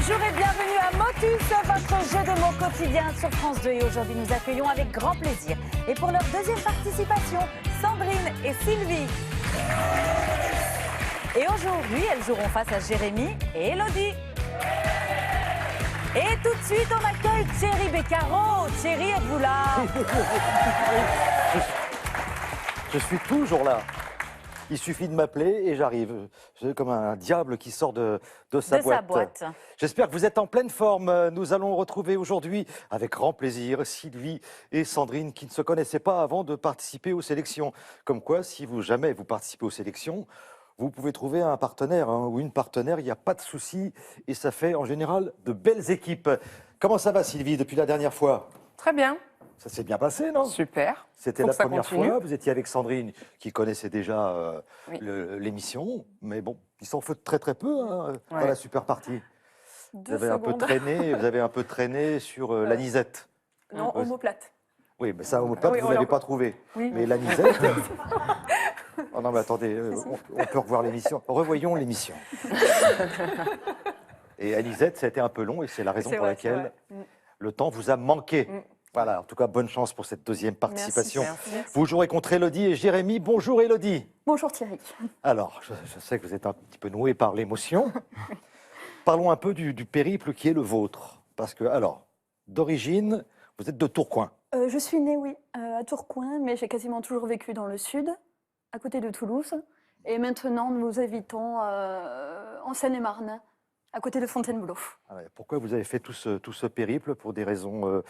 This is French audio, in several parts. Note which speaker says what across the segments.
Speaker 1: Bonjour et bienvenue à Motus, votre jeu de mots quotidien sur France 2. Et aujourd'hui, nous accueillons avec grand plaisir. Et pour leur deuxième participation, Sandrine et Sylvie. Et aujourd'hui, elles joueront face à Jérémy et Elodie. Et tout de suite, on accueille Thierry Beccaro. Thierry, êtes-vous là?
Speaker 2: Je suis toujours là. Il suffit de m'appeler et j'arrive. C'est comme un diable qui sort de sa boîte. J'espère que vous êtes en pleine forme. Nous allons retrouver aujourd'hui, avec grand plaisir, Sylvie et Sandrine qui ne se connaissaient pas avant de participer aux sélections. Comme quoi, si jamais vous participez aux sélections, vous pouvez trouver un partenaire ou une partenaire, il n'y a pas de souci. Et ça fait en général de belles équipes. Comment ça va, Sylvie, depuis la dernière fois?
Speaker 3: Très bien.
Speaker 2: Ça s'est bien passé, non?
Speaker 3: Super.
Speaker 2: C'était la première fois, vous étiez avec Sandrine, qui connaissait déjà l'émission, mais bon, il s'en fait très très peu dans la super partie. Vous avez un peu traîné sur l'anisette.
Speaker 3: Non, omoplate.
Speaker 2: Oui, mais ça, omoplate, vous n'avez pas trouvé. Oui. Mais l'anisette... Oh non, mais attendez, on peut revoir l'émission. Revoyons l'émission. Et anisette, ça a été un peu long, et c'est la raison pour laquelle le temps vous a manqué. Voilà, en tout cas, bonne chance pour cette deuxième participation. Merci. Vous jouerez contre Elodie et Jérémy. Bonjour Elodie.
Speaker 4: Bonjour Thierry.
Speaker 2: Alors, je sais que vous êtes un petit peu noué par l'émotion. Parlons un peu du périple qui est le vôtre. Parce que, alors, d'origine, vous êtes de Tourcoing.
Speaker 4: Je suis née, oui, à Tourcoing, mais j'ai quasiment toujours vécu dans le sud, à côté de Toulouse. Et maintenant, nous habitons en Seine-et-Marne, à côté de Fontainebleau.
Speaker 2: Pourquoi vous avez fait tout ce périple? Pour des raisons...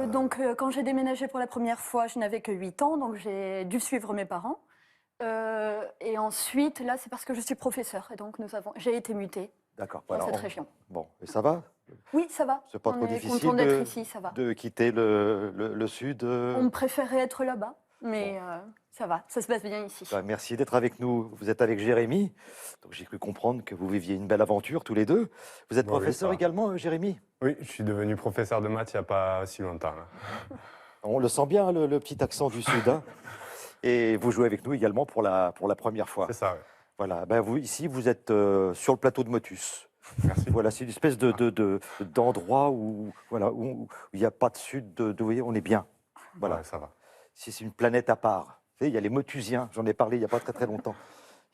Speaker 4: Donc, quand j'ai déménagé pour la première fois, je n'avais que 8 ans, donc j'ai dû suivre mes parents. Et ensuite, là, c'est parce que je suis professeure, et donc j'ai été mutée dans cette région.
Speaker 2: Bon, et ça va?
Speaker 4: Oui, ça va.
Speaker 2: C'est pas trop difficile
Speaker 4: ici, ça va.
Speaker 2: de quitter le sud?
Speaker 4: On préférait être là-bas, mais... Ça va, ça se passe bien ici.
Speaker 2: Merci d'être avec nous. Vous êtes avec Jérémy. Donc j'ai cru comprendre que vous viviez une belle aventure tous les deux. Vous êtes professeur également, Jérémy?
Speaker 5: Oui, je suis devenu professeur de maths il n'y a pas si longtemps. Là.
Speaker 2: On le sent bien, le petit accent du Sud. Et vous jouez avec nous également pour la première fois.
Speaker 5: C'est ça, oui.
Speaker 2: Voilà, ici, vous êtes sur le plateau de Motus.
Speaker 5: Merci.
Speaker 2: Voilà, c'est une espèce d'endroit où il n'y a pas de Sud, on est bien. Voilà,
Speaker 5: ouais, ça va.
Speaker 2: C'est une planète à part. Vous savez, il y a les Motusiens, j'en ai parlé il n'y a pas très très longtemps.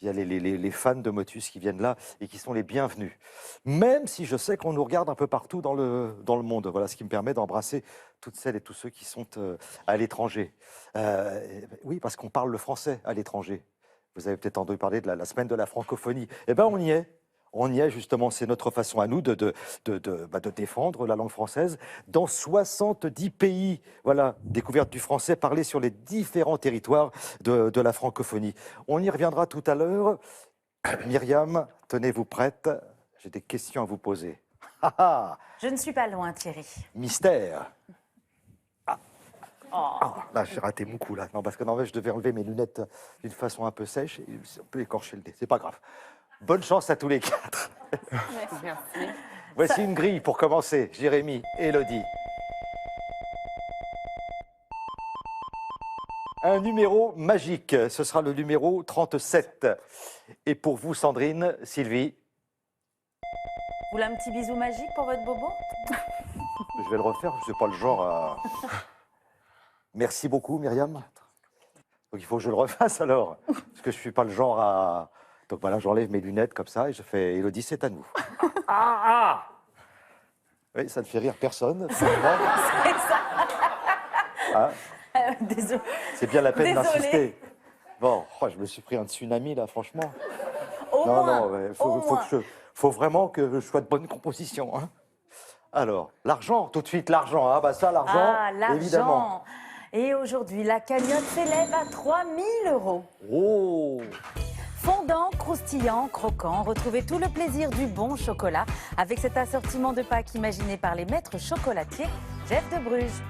Speaker 2: Il y a les fans de Motus qui viennent là et qui sont les bienvenus. Même si je sais qu'on nous regarde un peu partout dans le monde. Voilà ce qui me permet d'embrasser toutes celles et tous ceux qui sont à l'étranger. Oui, parce qu'on parle le français à l'étranger. Vous avez peut-être entendu parler de la semaine de la francophonie. Eh bien, on y est. On y est justement, c'est notre façon à nous de défendre la langue française dans 70 pays. Voilà, découverte du français parlé sur les différents territoires de la francophonie. On y reviendra tout à l'heure. Myriam, tenez-vous prête. J'ai des questions à vous poser.
Speaker 1: Je ne suis pas loin, Thierry.
Speaker 2: Mystère. Là, j'ai raté mon coup, là. Non, parce que je devais enlever mes lunettes d'une façon un peu sèche. Et on peut écorcher le nez, c'est pas grave. Bonne chance à tous les quatre.
Speaker 3: Merci.
Speaker 2: Voici une grille pour commencer. Jérémy, Elodie. Un numéro magique, ce sera le numéro 37. Et pour vous, Sandrine, Sylvie.
Speaker 1: Vous voulez un petit bisou magique pour votre bobo?
Speaker 2: Je vais le refaire, je ne suis pas le genre à... Merci beaucoup, Myriam. Donc il faut que je le refasse alors, parce que je ne suis pas le genre à... Donc voilà, j'enlève mes lunettes comme ça et je fais « Elodie, c'est à nous ». Oui, ça ne fait rire personne. C'est ça.
Speaker 1: Désolé.
Speaker 2: C'est bien la peine d'insister. Bon, je me suis pris un tsunami là, franchement. Faut vraiment que je sois de bonne composition. Hein. Alors, l'argent, tout de suite l'argent. L'argent, évidemment.
Speaker 1: Et aujourd'hui, la cagnotte s'élève à 3 000 €.
Speaker 2: Oh!
Speaker 1: Fondant, croustillant, croquant, retrouvez tout le plaisir du bon chocolat avec cet assortiment de Pâques imaginé par les maîtres chocolatiers Jeff de Bruges.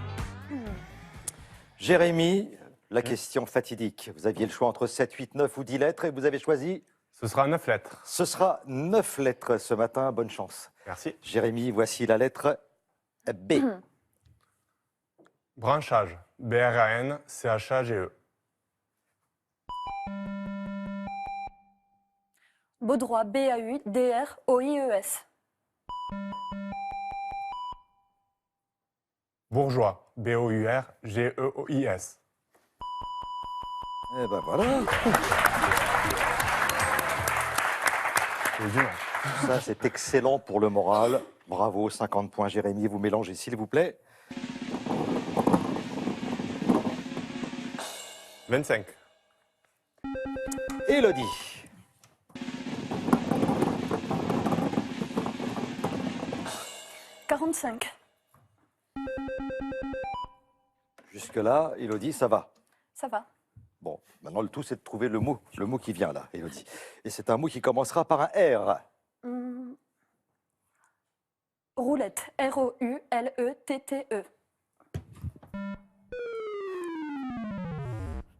Speaker 2: Jérémy, la question fatidique. Vous aviez le choix entre 7, 8, 9 ou 10 lettres et vous avez choisi?
Speaker 5: Ce sera 9 lettres.
Speaker 2: Ce sera 9 lettres ce matin, bonne chance.
Speaker 5: Merci.
Speaker 2: Jérémy, voici la lettre B.
Speaker 5: Branchage, B-R-A-N-C-H-A-G-E.
Speaker 4: Baudroie, B-A-U-D-R-O-I-E-S.
Speaker 5: Bourgeois. B-O-U-R-G-E-O-I-S.
Speaker 2: Eh ben voilà.
Speaker 5: C'est dur.
Speaker 2: Ça, c'est excellent pour le moral. Bravo, 50 points, Jérémy. Vous mélangez, s'il vous plaît.
Speaker 5: 25.
Speaker 2: Élodie. «
Speaker 4: 45.
Speaker 2: Jusque-là, Élodie, ça va.
Speaker 4: Ça va.
Speaker 2: Bon, maintenant, le tout, c'est de trouver le mot qui vient là, Élodie. Et c'est un mot qui commencera par un R.
Speaker 4: Roulette. R-O-U-L-E-T-T-E.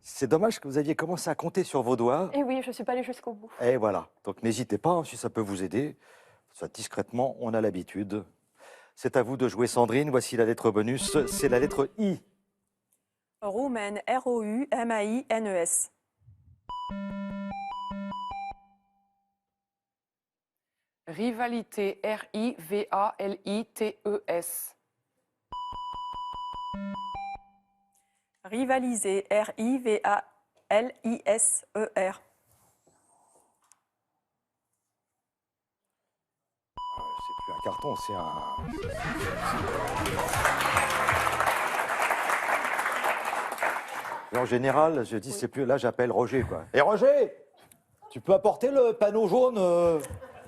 Speaker 2: C'est dommage que vous aviez commencé à compter sur vos doigts.
Speaker 4: Et oui, je ne suis pas allée jusqu'au bout.
Speaker 2: Et voilà. Donc, n'hésitez pas, hein, si ça peut vous aider. Ça, discrètement, on a l'habitude. C'est à vous de jouer, Sandrine. Voici la lettre bonus. C'est la lettre I.
Speaker 3: Roumaine. R-O-U-M-A-I-N-E-S.
Speaker 6: Rivalité, R-I-V-A-L-I-T-E-S.
Speaker 3: Rivaliser. R-I-V-A-L-I-S-E-R.
Speaker 2: C'est plus un carton, c'est un... Et en général, je dis, c'est plus... Là, j'appelle Roger, quoi. Et Roger, tu peux apporter le panneau jaune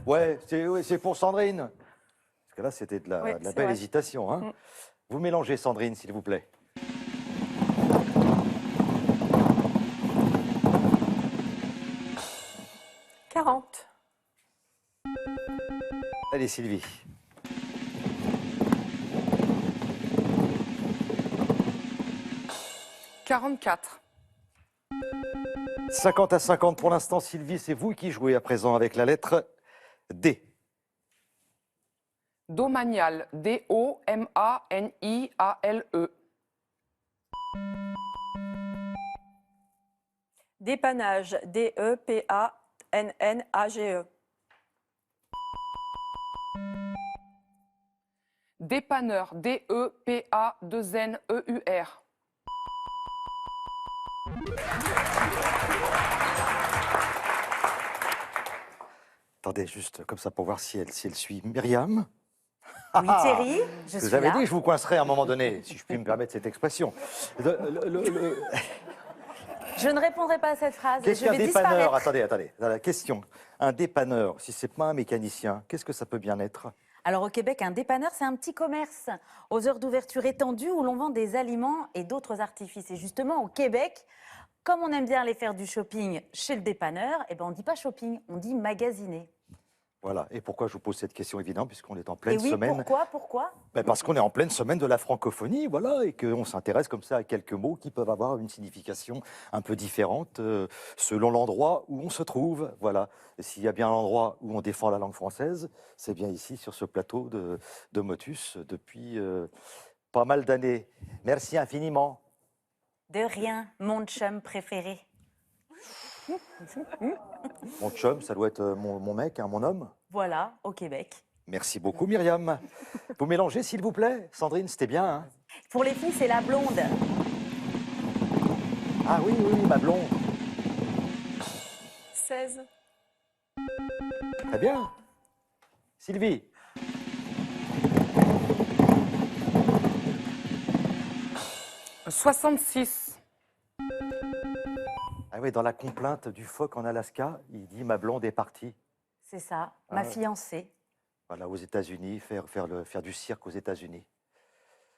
Speaker 2: Ouais, c'est pour Sandrine. Parce que là, c'était de la,
Speaker 3: Oui,
Speaker 2: de la
Speaker 3: c'est
Speaker 2: belle
Speaker 3: vrai.
Speaker 2: hésitation. Hein. Vous mélangez, Sandrine, s'il vous plaît.
Speaker 3: 40.
Speaker 2: Allez, Sylvie.
Speaker 6: 44.
Speaker 2: 50 à 50 pour l'instant, Sylvie, c'est vous qui jouez à présent avec la lettre D.
Speaker 6: Domanial, D-O-M-A-N-I-A-L-E.
Speaker 3: Dépannage. D-E-P-A-N-N-A-G-E.
Speaker 6: Dépanneur, D-E-P-A-2-N-E-U-R.
Speaker 2: Attendez, juste comme ça pour voir si elle suit. Myriam.
Speaker 1: Oui, Thierry, je suis
Speaker 2: J'avais
Speaker 1: là.
Speaker 2: dit que je vous coincerais à un moment donné, si je puis me permettre cette expression.
Speaker 1: Je ne répondrai pas à cette phrase.
Speaker 2: Qu'est-ce
Speaker 1: Je
Speaker 2: qu'un
Speaker 1: vais
Speaker 2: dépanneur?
Speaker 1: disparaître.
Speaker 2: Attendez, la question. Un dépanneur, si c'est pas un mécanicien, qu'est-ce que ça peut bien être?
Speaker 1: Alors au Québec, un dépanneur, c'est un petit commerce aux heures d'ouverture étendues où l'on vend des aliments et d'autres artifices. Et justement, au Québec, comme on aime bien aller faire du shopping chez le dépanneur, eh ben on ne dit pas shopping, on dit magasiner.
Speaker 2: Voilà. Et pourquoi je vous pose cette question évidemment, puisqu'on est en
Speaker 1: Et
Speaker 2: pleine
Speaker 1: oui,
Speaker 2: semaine.
Speaker 1: pourquoi
Speaker 2: Ben parce qu'on est en pleine semaine de la francophonie, voilà, et qu'on s'intéresse comme ça à quelques mots qui peuvent avoir une signification un peu différente selon l'endroit où on se trouve, voilà. Et s'il y a bien un endroit où on défend la langue française, c'est bien ici, sur ce plateau de Motus, depuis pas mal d'années. Merci infiniment.
Speaker 1: De rien, mon chum préféré.
Speaker 2: Mon chum, ça doit être mon mec, hein, mon homme.
Speaker 1: Voilà, au Québec.
Speaker 2: Merci beaucoup, Myriam. Vous mélangez, s'il vous plaît? Sandrine, c'était bien, hein?
Speaker 1: Pour les filles, c'est la blonde.
Speaker 2: Ah oui, ma blonde.
Speaker 3: 16.
Speaker 2: Très bien. Sylvie.
Speaker 6: « 66.
Speaker 2: Ah oui, dans la complainte du phoque en Alaska, il dit « ma blonde est partie
Speaker 1: C'est ça, ma
Speaker 2: Ah.
Speaker 1: fiancée. ».
Speaker 2: Voilà, aux États-Unis, faire du cirque aux États-Unis.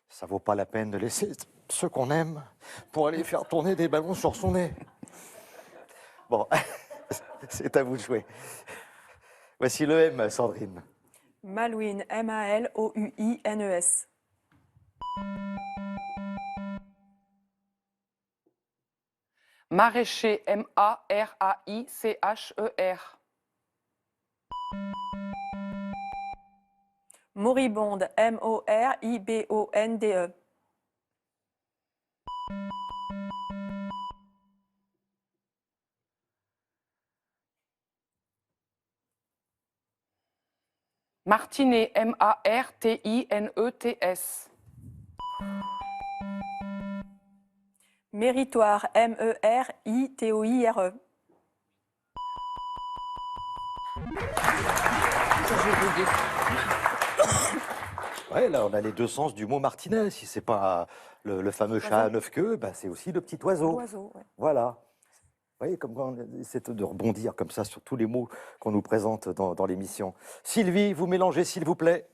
Speaker 2: Ça vaut pas la peine de laisser ceux qu'on aime pour aller faire tourner des ballons sur son nez. Bon, c'est à vous de jouer. Voici le M, Sandrine.
Speaker 3: Malouine. M-A-L-O-U-I-N-E-S.
Speaker 6: Maraîcher, M-A-R-A-I-C-H-E-R.
Speaker 3: Moribonde. M-O-R-I-B-O-N-D-E.
Speaker 6: Martinet, M-A-R-T-I-N-E-T-S.
Speaker 3: Méritoire, M-E-R-I-T-O-I-R-E.
Speaker 2: Ouais, là, on a les deux sens du mot martinet. Si c'est pas le fameux chat à 9 queues, bah, c'est aussi le petit oiseau.
Speaker 3: Oiseau, ouais.
Speaker 2: Voilà. Vous voyez, comme on essaie de rebondir comme ça sur tous les mots qu'on nous présente dans l'émission. Sylvie, vous mélangez, s'il vous plaît.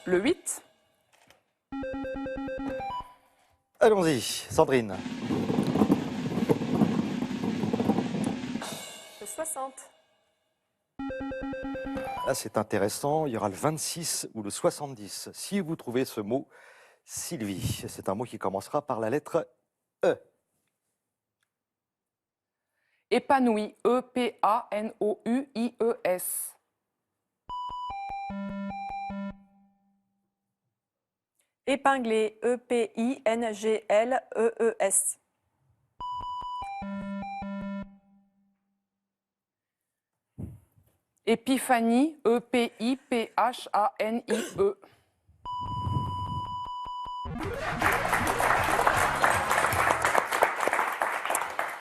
Speaker 6: Le 8.
Speaker 2: Allons-y, Sandrine.
Speaker 3: Le 60.
Speaker 2: Là, c'est intéressant. Il y aura le 26 ou le 70. Si vous trouvez ce mot, Sylvie, c'est un mot qui commencera par la lettre E.
Speaker 6: Épanoui, E-P-A-N-O-U-I-E-S.
Speaker 3: Épinglé, E-P-I-N-G-L-E-E-S.
Speaker 6: Épiphanie, E-P-I-P-H-A-N-I-E.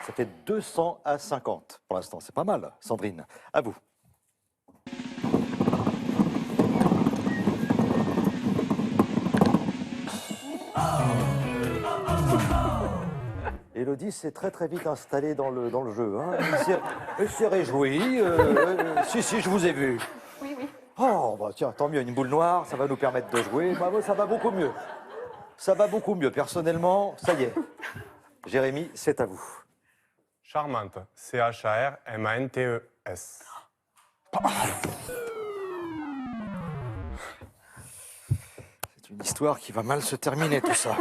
Speaker 2: Ça fait 200 à 50 pour l'instant. C'est pas mal, Sandrine. À vous. Élodie s'est très très vite installée dans le jeu. Hein. Elle s'est réjouie. Si, je vous ai vu.
Speaker 4: Oui, oui.
Speaker 2: Oh, bah tiens, tant mieux, une boule noire, ça va nous permettre de jouer. Bravo, ça va beaucoup mieux. Ça va beaucoup mieux. Personnellement, ça y est. Jérémy, c'est à vous.
Speaker 5: Charmante. C-H-A-R-M-A-N-T-E-S.
Speaker 2: C'est une histoire qui va mal se terminer, tout ça.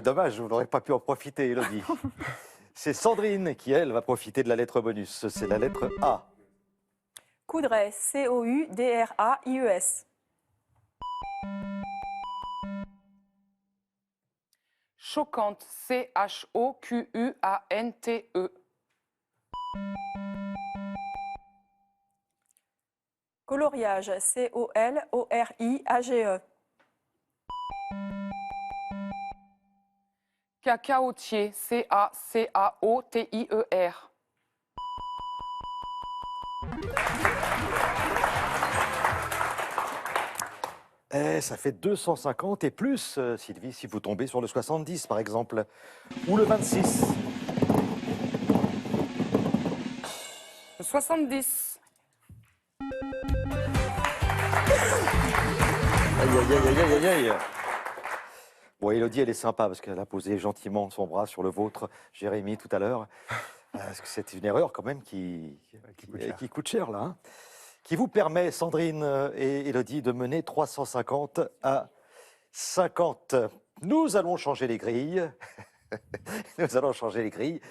Speaker 2: Dommage, vous n'aurez pas pu en profiter, Élodie. C'est Sandrine qui, elle, va profiter de la lettre bonus. C'est la lettre A.
Speaker 3: Coudray, C-O-U-D-R-A-I-E-S.
Speaker 6: Choquante, C-H-O-Q-U-A-N-T-E.
Speaker 3: Coloriage, C-O-L-O-R-I-A-G-E.
Speaker 6: Cacaotier, C-A-C-A-O-T-I-E-R.
Speaker 2: Ça fait 250 et plus, Sylvie, si vous tombez sur le 70, par exemple. Ou le 26.
Speaker 6: Le 70.
Speaker 2: Aïe, aïe, aïe, aïe, aïe, aïe. Bon, Élodie, elle est sympa parce qu'elle a posé gentiment son bras sur le vôtre, Jérémy, tout à l'heure. Parce que c'est une erreur quand même qui coûte cher, là. Hein. Qui vous permet, Sandrine et Élodie, de mener 350 à 50. Nous allons changer les grilles. Nous allons changer les grilles.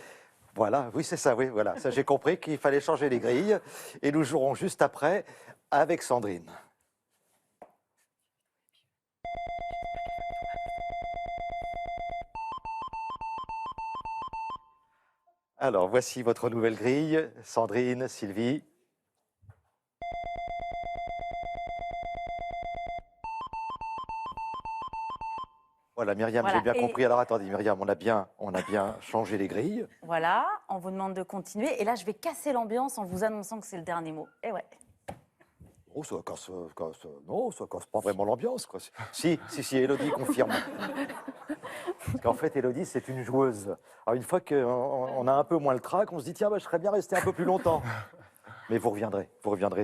Speaker 2: Voilà, oui, c'est ça, oui, voilà. Ça, j'ai compris qu'il fallait changer les grilles. Et nous jouerons juste après avec Sandrine. Alors, voici votre nouvelle grille. Sandrine, Sylvie. Voilà, Myriam,
Speaker 1: Voilà,
Speaker 2: j'ai bien
Speaker 1: et-
Speaker 2: compris. Alors, attendez, Myriam, on a bien changé les grilles.
Speaker 1: Voilà, on vous demande de continuer. Et là, je vais casser l'ambiance en vous annonçant que c'est le dernier mot. Et ouais.
Speaker 2: Oh, ça casse, non, ça casse pas vraiment l'ambiance, quoi. Si, Élodie confirme. Parce qu'en fait, Élodie, c'est une joueuse. Alors, une fois qu'on a un peu moins le trac, on se dit, tiens, bah, je serais bien resté un peu plus longtemps. Mais vous reviendrez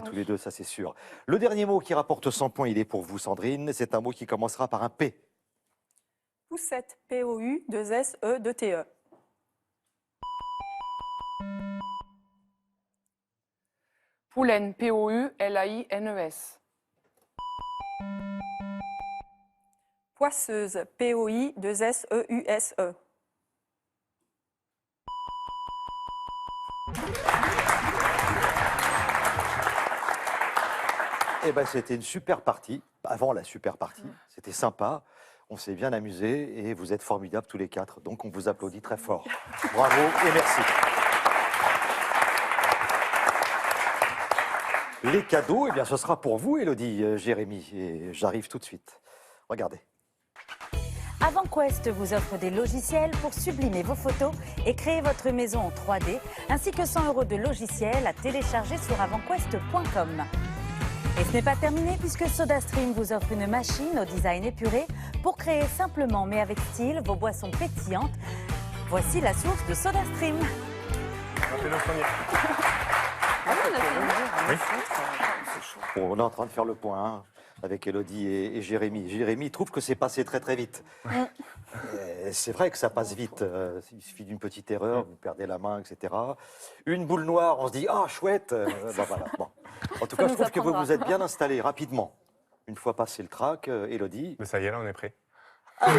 Speaker 2: tous les deux, ça c'est sûr. Le dernier mot qui rapporte 100 points, il est pour vous, Sandrine. C'est un mot qui commencera par un P.
Speaker 3: Poussette, P-O-U-2-S-E-2-T-E.
Speaker 6: Poulaine, P-O-U-L-A-I-N-E-S.
Speaker 3: Poisseuse, P-O-I-2-S-E-U-S-E.
Speaker 2: Eh ben, c'était une super partie. Avant la super partie, c'était sympa. On s'est bien amusé et vous êtes formidables tous les quatre. Donc, on vous applaudit très fort. Bravo et merci. Les cadeaux, eh bien, ce sera pour vous, Élodie, Jérémy. Et j'arrive tout de suite. Regardez.
Speaker 1: AvantQuest vous offre des logiciels pour sublimer vos photos et créer votre maison en 3D, ainsi que 100 € de logiciels à télécharger sur avantquest.com. Et ce n'est pas terminé puisque SodaStream vous offre une machine au design épuré pour créer simplement mais avec style vos boissons pétillantes. Voici la source de SodaStream.
Speaker 5: On a fait le premier.
Speaker 2: Bon, on est en train de faire le point hein, avec Élodie et Jérémy. Jérémy trouve que c'est passé très très vite. C'est vrai que ça passe vite. Il suffit d'une petite erreur, vous perdez la main, etc. Une boule noire, on se dit « Ah, chouette !» voilà. Bon. En tout cas, je trouve que vous vous êtes bien installé rapidement. Une fois passé le trac, Élodie...
Speaker 5: Mais ça y est, là, on est prêt.
Speaker 2: Ah,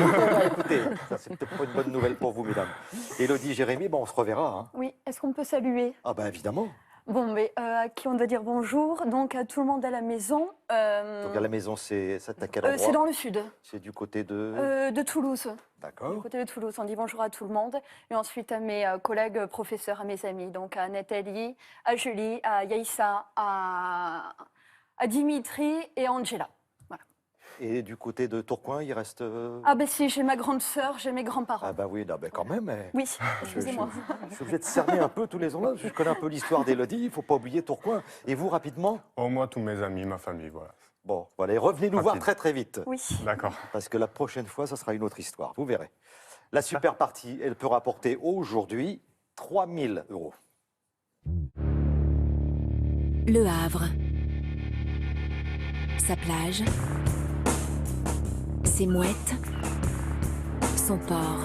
Speaker 2: écoutez, ça c'est peut-être pas une bonne nouvelle pour vous, mesdames. Élodie, Jérémy, bon, on se reverra. Hein.
Speaker 4: Oui, est-ce qu'on peut saluer?
Speaker 2: Ah ben évidemment.
Speaker 4: Bon, mais à qui on doit dire bonjour? Donc à tout le monde à la maison.
Speaker 2: Donc à la maison, c'est à quel endroit?
Speaker 4: C'est dans le sud,
Speaker 2: C'est du côté de...
Speaker 4: de Toulouse. Du
Speaker 2: D'accord.
Speaker 4: côté de Toulouse, on dit bonjour à tout le monde. Et ensuite à mes collègues professeurs, à mes amis. Donc à Nathalie, à Julie, à Yaïssa, à Dimitri et à Angela. Voilà.
Speaker 2: Et du côté de Tourcoing, il reste...
Speaker 4: Ah ben si, j'ai ma grande sœur, j'ai mes grands-parents.
Speaker 2: Ah bah oui, non, ben quand même.
Speaker 4: Oui,
Speaker 2: Je
Speaker 4: excusez-moi.
Speaker 2: suis obligé de cerner un peu tous les ans. Je connais un peu l'histoire d'Élodie, il ne faut pas oublier Tourcoing. Et vous, rapidement?
Speaker 5: Oh, moi, tous mes amis, ma famille, voilà.
Speaker 2: Bon, voilà, et revenez nous voir
Speaker 5: Rapide.
Speaker 2: très très vite.
Speaker 4: Oui.
Speaker 5: D'accord.
Speaker 2: Parce que la prochaine fois, ça sera une autre histoire, vous verrez. La super partie, elle peut rapporter aujourd'hui 3 000 €.
Speaker 7: Le Havre. Sa plage. Ses mouettes. Son port.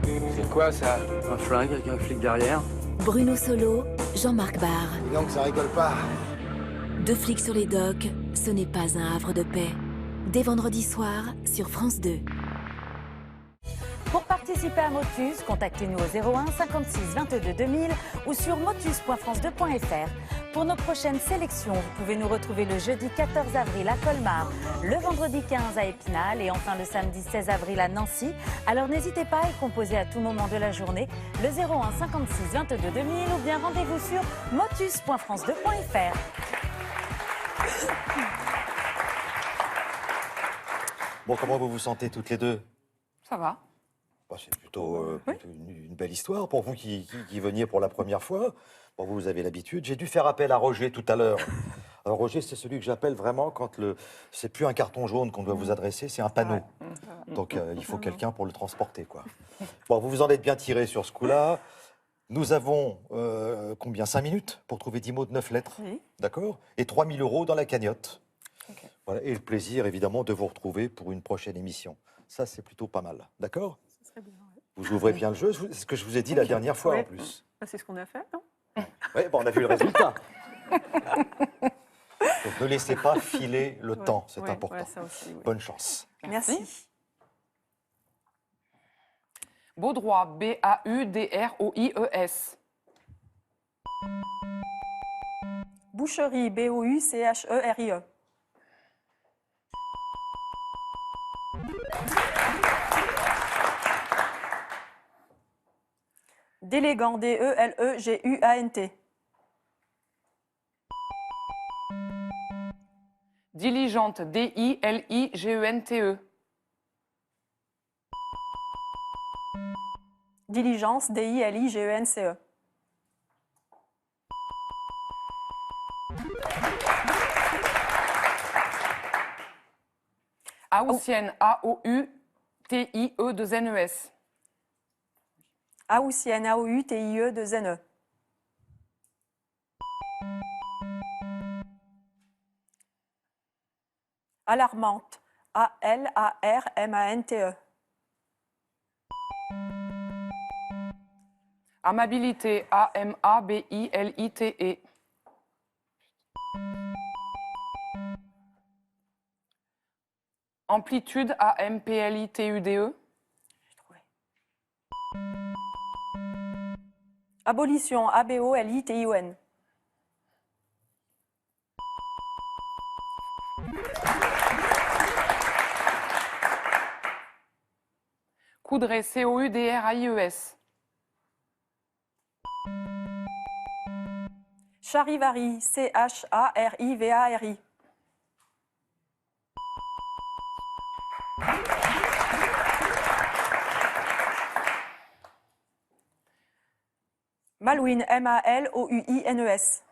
Speaker 8: C'est quoi ça? Un flingue avec un flic derrière?
Speaker 7: Bruno Solo, Jean-Marc Barr.
Speaker 8: Et donc ça rigole pas.
Speaker 7: Deux flics sur les docks, ce n'est pas un havre de paix. Dès vendredi soir sur France 2.
Speaker 1: Pour participer à Motus, contactez-nous au 01 56 22 2000 ou sur motus.france2.fr. Pour nos prochaines sélections, vous pouvez nous retrouver le jeudi 14 avril à Colmar, le vendredi 15 à Épinal et enfin le samedi 16 avril à Nancy. Alors n'hésitez pas à y composer à tout moment de la journée le 01 56 22 2000 ou bien rendez-vous sur motus.france2.fr.
Speaker 2: Bon, comment vous vous sentez toutes les deux?
Speaker 6: Ça va.
Speaker 2: Bah, c'est plutôt une belle histoire pour vous qui veniez pour la première fois. Bon, vous avez l'habitude. J'ai dû faire appel à Roger tout à l'heure. Alors, Roger, c'est celui que j'appelle vraiment quand c'est plus un carton jaune qu'on doit vous adresser, c'est un panneau. Donc, il faut quelqu'un pour le transporter, quoi. Bon, vous vous en êtes bien tiré sur ce coup-là. Nous avons, combien, 5 minutes pour trouver 10 mots de 9 lettres.
Speaker 3: Oui.
Speaker 2: D'accord? Et 3 000 € dans la cagnotte.
Speaker 6: Ok.
Speaker 2: Voilà. Et le plaisir, évidemment, de vous retrouver pour une prochaine émission. Ça, c'est plutôt pas mal. D'accord?
Speaker 3: Ce serait bien, ouais.
Speaker 2: Vous ouvrez bien le jeu, c'est ce que je vous ai dit la dernière fois
Speaker 3: Ouais.
Speaker 2: en plus.
Speaker 3: Ah, c'est ce qu'on a fait, non?
Speaker 2: Oui, bon, on a vu le résultat. Donc ne laissez pas filer le temps, c'est
Speaker 3: Ouais,
Speaker 2: important.
Speaker 3: ouais, ça aussi, ouais.
Speaker 2: Bonne chance.
Speaker 3: Merci.
Speaker 6: Baudroie, B-A-U-D-R-O-I-E-S.
Speaker 3: Boucherie, B-O-U-C-H-E-R-I-E. Délégant, D-E-L-E-G-U-A-N-T.
Speaker 6: Diligente, D-I-L-I-G-E-N-T-E.
Speaker 3: Diligence, D-I-L-I-G-E-N-C-E.
Speaker 6: Aoussienne, A-O-U-T-I-E-2-N-E-S.
Speaker 3: Aoussienne, A-O-U-T-I-E-2-N-E. Alarmante, A-L-A-R-M-A-N-T-E.
Speaker 6: Amabilité, A-M-A-B-I-L-I-T-E. Amplitude, A-M-P-L-I-T-U-D-E.
Speaker 3: Abolition, A-B-O-L-I-T-I-O-N.
Speaker 6: Coudray, C-O-U-D-R-A-I-E-S.
Speaker 3: Charivari, CHARIVARI. Malouine, MALOUINES.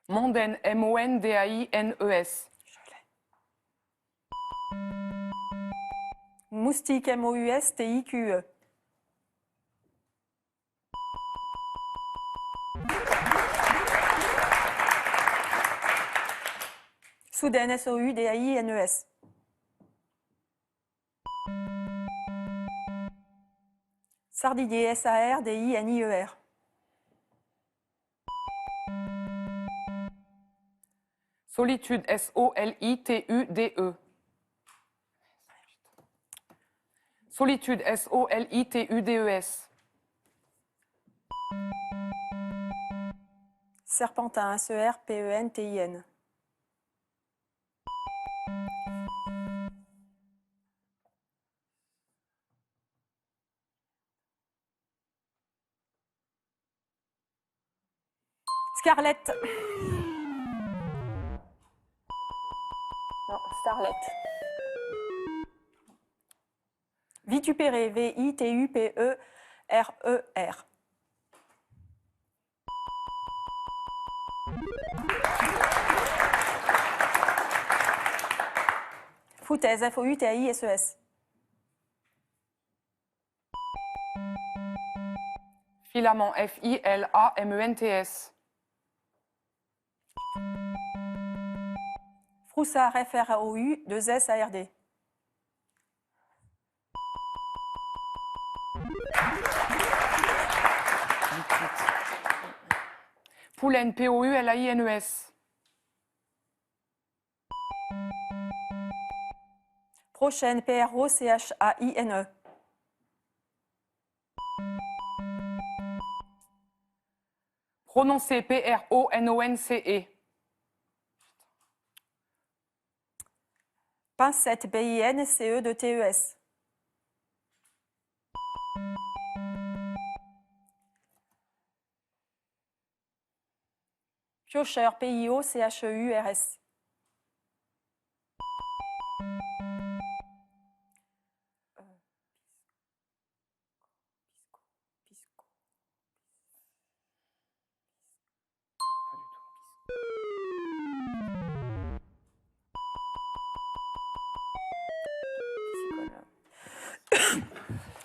Speaker 6: Mondaine, MONDAINES.
Speaker 3: Moustique, MOUSTIQUE. Soudaine, SOUDAINES. Sardinier, SARDINIER.
Speaker 6: Solitude, SOLITUDE. Solitude, SOLITUDES.
Speaker 3: Serpentin, SERPENTIN. Scarlett. Non, Starlet. Vitupéré, VITUPERER. Foutaise, FOUTAISES.
Speaker 6: Filament, FILAMENTS.
Speaker 3: Froussard, FROU2SARD.
Speaker 6: Poulaine, POULAINES.
Speaker 3: Prochaine, PROCHAINE.
Speaker 6: Prononcé, PRONONCE.
Speaker 3: Pincette, PINCE. Piocheur, PIOCHEURS.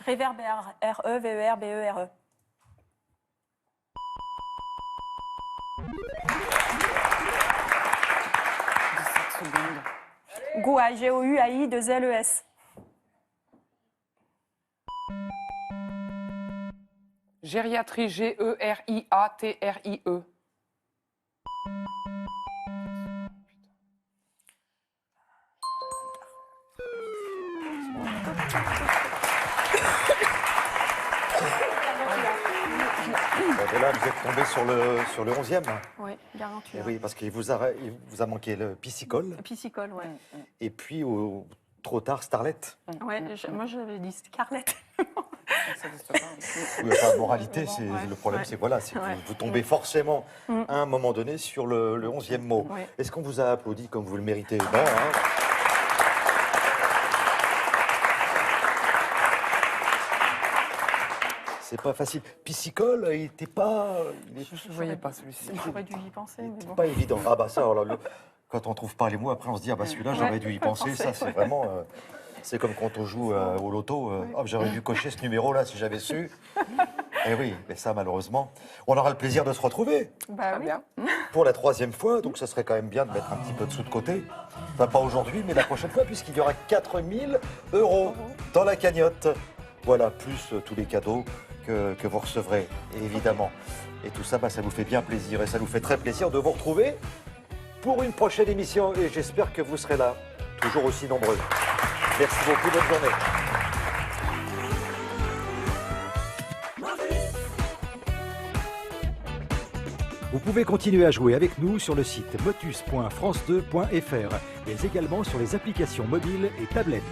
Speaker 3: Réverbère, REVERBERE. Gouaille, GOUAI2LES.
Speaker 6: Gériatrie, GERIATRIE.
Speaker 2: Là, vous êtes tombé sur le 11e.
Speaker 4: Oui, garantie.
Speaker 2: Et oui, parce qu'il vous a manqué le piscicole.
Speaker 4: Piscicole, ouais.
Speaker 2: Et puis, trop tard, Starlet.
Speaker 4: Ouais, moi j'avais dit Scarlett.
Speaker 2: Oui, enfin, moralité, le problème, c'est voilà, c'est que vous tombez forcément à un moment donné sur le 11e mot.
Speaker 4: Ouais.
Speaker 2: Est-ce qu'on vous a applaudi comme vous le méritez? Non, hein. C'est pas facile. Piscicole, il n'était pas...
Speaker 6: Je ne voyais pas celui-ci.
Speaker 4: J'aurais dû y penser, mais bon.
Speaker 2: Pas évident. Ah bah ça, alors, quand on trouve pas les mots, après on se dit, ah bah celui-là, j'aurais dû y penser. Ça, c'est vraiment... c'est comme quand on joue au loto. Oh, j'aurais dû cocher ce numéro-là si j'avais su. Eh oui, mais ça, malheureusement. On aura le plaisir de se retrouver
Speaker 4: Bah oui.
Speaker 6: Bien.
Speaker 2: pour la 3e fois. Donc, ça serait quand même bien de mettre un petit peu de sous de côté. Enfin, pas aujourd'hui, mais la prochaine fois, puisqu'il y aura 4 000 € dans la cagnotte. Voilà, plus tous les cadeaux que vous recevrez, évidemment. Et tout ça, bah, ça vous fait bien plaisir. Et ça nous fait très plaisir de vous retrouver pour une prochaine émission. Et j'espère que vous serez là, toujours aussi nombreux. Merci beaucoup, bonne journée.
Speaker 9: Vous pouvez continuer à jouer avec nous sur le site motus.france2.fr, mais également sur les applications mobiles et tablettes.